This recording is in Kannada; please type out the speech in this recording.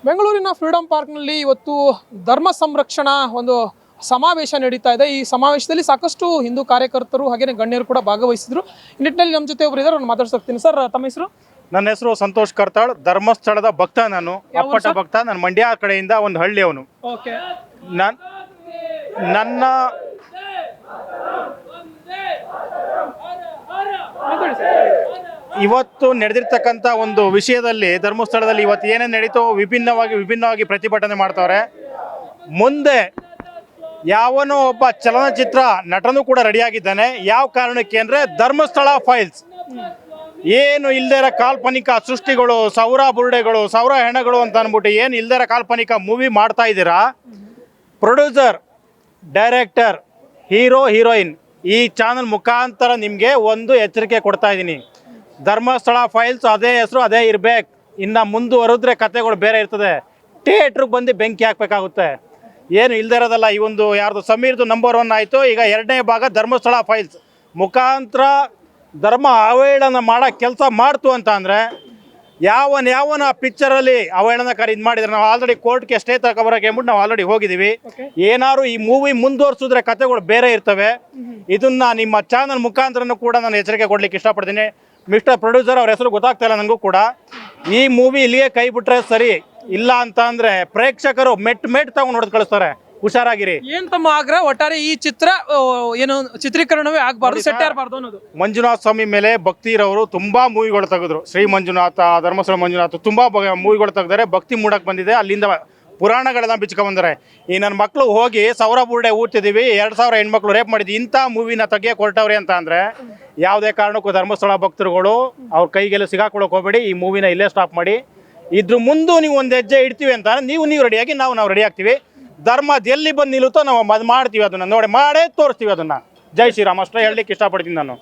ಬೆಂಗಳೂರಿನ ಫ್ರೀಡಂ ಪಾರ್ಕ್ನಲ್ಲಿ ಇವತ್ತು ಧರ್ಮ ಸಂರಕ್ಷಣಾ ಒಂದು ಸಮಾವೇಶ ನಡೀತಾ ಇದೆ. ಈ ಸಮಾವೇಶದಲ್ಲಿ ಸಾಕಷ್ಟು ಹಿಂದೂ ಕಾರ್ಯಕರ್ತರು ಹಾಗೇನೆ ಗಣ್ಯರು ಕೂಡ ಭಾಗವಹಿಸಿದ್ರು. ಈ ನಿಟ್ಟಿನಲ್ಲಿ ನಮ್ಮ ಜೊತೆ ಒಬ್ಬರು ಇದ್ದಾರೆ, ಅವ್ರನ್ನ ಮಾತಾಡ್ಸೋಗ್ತೀನಿ. ಸರ್, ತಮ್ಮ ಹೆಸರು? ನನ್ನ ಹೆಸರು ಸಂತೋಷ್ ಕರ್ತಾಳ್. ಧರ್ಮಸ್ಥಳದ ಭಕ್ತ ನಾನು, ಅಪ್ಪಟ ಭಕ್ತ. ನಾನು ಮಂಡ್ಯ ಕಡೆಯಿಂದ ಒಂದು ಹಳ್ಳಿ ಅವನು. ಓಕೆ. ನನ್ನ ಇವತ್ತು ನಡೆದಿರ್ತಕ್ಕಂಥ ಒಂದು ವಿಷಯದಲ್ಲಿ ಧರ್ಮಸ್ಥಳದಲ್ಲಿ ಇವತ್ತು ಏನೇನು ನಡೀತೋ ವಿಭಿನ್ನವಾಗಿ ಪ್ರತಿಭಟನೆ ಮಾಡ್ತಾವ್ರೆ. ಮುಂದೆ ಯಾವನೋ ಒಬ್ಬ ಚಲನಚಿತ್ರ ನಟನೂ ಕೂಡ ರೆಡಿಯಾಗಿದ್ದಾನೆ. ಯಾವ ಕಾರಣಕ್ಕೆ ಅಂದರೆ ಧರ್ಮಸ್ಥಳ ಫೈಲ್ಸ್, ಏನು ಇಲ್ದೇ ಕಾಲ್ಪನಿಕ ಸೃಷ್ಟಿಗಳು, ಸೌರ ಬುರುಡೆಗಳು, ಸೌರ ಹೆಣಗಳು ಅಂತ ಅಂದ್ಬಿಟ್ಟು ಏನು ಇಲ್ದೇ ಕಾಲ್ಪನಿಕ ಮೂವಿ ಮಾಡ್ತಾ ಇದ್ದೀರಾ. ಪ್ರೊಡ್ಯೂಸರ್, ಡೈರೆಕ್ಟರ್, ಹೀರೋ, ಹೀರೋಯಿನ್, ಈ ಚಾನಲ್ ಮುಖಾಂತರ ನಿಮಗೆ ಒಂದು ಎಚ್ಚರಿಕೆ ಕೊಡ್ತಾ ಇದ್ದೀನಿ. ಧರ್ಮಸ್ಥಳ ಫೈಲ್ಸ್ ಅದೇ ಹೆಸರು ಅದೇ ಇರಬೇಕು. ಇನ್ನು ಮುಂದುವರೆದ್ರೆ ಕತೆಗಳು ಬೇರೆ ಇರ್ತದೆ. ಥಿಯೇಟ್ರಿಗೆ ಬಂದು ಬೆಂಕಿ ಹಾಕಬೇಕಾಗುತ್ತೆ. ಏನು ಇಲ್ದೇ ಇರೋದಲ್ಲ. ಈ ಒಂದು ಯಾರ್ದು ಸಮೀರ್ದು ನಂಬರ್ 1 ಆಯಿತು. ಈಗ 2ನೇ ಭಾಗ ಧರ್ಮಸ್ಥಳ ಫೈಲ್ಸ್ ಮುಖಾಂತರ ಧರ್ಮ ಅವಹೇಳನ ಮಾಡೋ ಕೆಲಸ ಮಾಡ್ತು ಅಂತ ಅಂದರೆ ಯಾವನ ಪಿಕ್ಚರಲ್ಲಿ ಅವಹೇಳನಕಾರಿ ಇದು ಮಾಡಿದ್ರೆ ನಾವು ಆಲ್ರೆಡಿ ಕೋರ್ಟ್ಗೆ ಸ್ಟೇ ತಗೊಬರೋಕೆ ಅಂದ್ಬಿಟ್ಟು ನಾವು ಆಲ್ರೆಡಿ ಹೋಗಿದ್ದೀವಿ. ಏನಾದ್ರು ಈ ಮೂವಿ ಮುಂದುವರ್ಸಿದ್ರೆ ಕತೆಗಳು ಬೇರೆ ಇರ್ತವೆ. ಇದನ್ನ ನಿಮ್ಮ ಚಾನಲ್ ಮುಖಾಂತರನೂ ಕೂಡ ನಾನು ಎಚ್ಚರಿಕೆ ಕೊಡ್ಲಿಕ್ಕೆ ಇಷ್ಟಪಡ್ತೀನಿ. ಮಿಸ್ಟರ್ ಪ್ರೊಡ್ಯೂಸರ್, ಅವ್ರ ಹೆಸರು ಗೊತ್ತಾಗ್ತಾ ಇಲ್ಲ ನನಗೂ ಕೂಡ. ಈ ಮೂವಿ ಇಲ್ಲಿಗೆ ಕೈ ಬಿಟ್ರೆ ಸರಿ, ಇಲ್ಲ ಅಂತ ಅಂದ್ರೆ ಪ್ರೇಕ್ಷಕರು ಮೆಟ್ ತಗೊಂಡು ನೋಡ್ ಕಳಿಸ್ತಾರೆ. ಹುಷಾರಾಗಿರಿ. ಏನ್ ತಮ್ಮ ಆಗ್ರಹ? ಒಟ್ಟಾರೆ ಈ ಚಿತ್ರ ಏನು ಚಿತ್ರೀಕರಣವೇ ಆಗಬಾರ್ದು, ಸೆಟ್ ಆಗಬಾರ್ದು ಅನ್ನೋದು. ಮಂಜುನಾಥ ಸ್ವಾಮಿ ಮೇಲೆ ಭಕ್ತಿ ಇರೋರು ತುಂಬಾ ಮೂವಿಗಳು ತೆಗೆದ್ರು. ಶ್ರೀ ಮಂಜುನಾಥ, ಧರ್ಮಸ್ಥಳ ಮಂಜುನಾಥ, ತುಂಬಾ ಮೂವಿಗಳು ತೆಗೆದರೆ ಭಕ್ತಿ ಮೂಡಕ್ ಬಂದಿದೆ. ಅಲ್ಲಿಂದ ಪುರಾಣಗಳನ್ನ ಬಿಚ್ಕೊಂಡ್ಬಂದರೆ ಈ ನನ್ನ ಮಕ್ಕಳು ಹೋಗಿ ಸೌರ ಬುರುಡೆ ಊಡ್ತಿದ್ದೀವಿ, 2000 ಹೆಣ್ಮಕ್ಳು ರೇಪ್ ಮಾಡಿದ್ವಿ, ಇಂಥ ಮೂವಿನ ತೆಗಿಯಕ್ಕೆ ಹೊರಟವ್ರೆ ಅಂತ ಅಂದರೆ ಯಾವುದೇ ಕಾರಣಕ್ಕೂ ಧರ್ಮಸ್ಥಳ ಭಕ್ತರುಗಳು ಅವ್ರ ಕೈಗೆಲ್ಲ ಸಿಗಾಕೊಳ್ಳೋಕೆ ಹೋಗಬೇಡಿ. ಈ ಮೂವಿನ ಇಲ್ಲೇ ಸ್ಟಾಪ್ ಮಾಡಿ. ಇದ್ರ ಮುಂದೆ ನೀವು ಒಂದು ಹೆಜ್ಜೆ ಇಡ್ತೀವಿ ಅಂತ ನೀವು ರೆಡಿಯಾಗಿ ನಾವು ರೆಡಿ ಆಗ್ತೀವಿ. ಧರ್ಮದ ಎಲ್ಲಿ ಬಂದು ನಿಲ್ಲುತ್ತೋ ನಾವು ಅದು ಮಾಡ್ತೀವಿ. ಅದನ್ನು ನೋಡಿ ಮಾಡೇ ತೋರಿಸ್ತೀವಿ ಅದನ್ನು. ಜೈ ಶ್ರೀರಾಮ್ ಅಷ್ಟೇ ಹೇಳಲಿಕ್ಕೆ ಇಷ್ಟಪಡ್ತೀನಿ ನಾನು.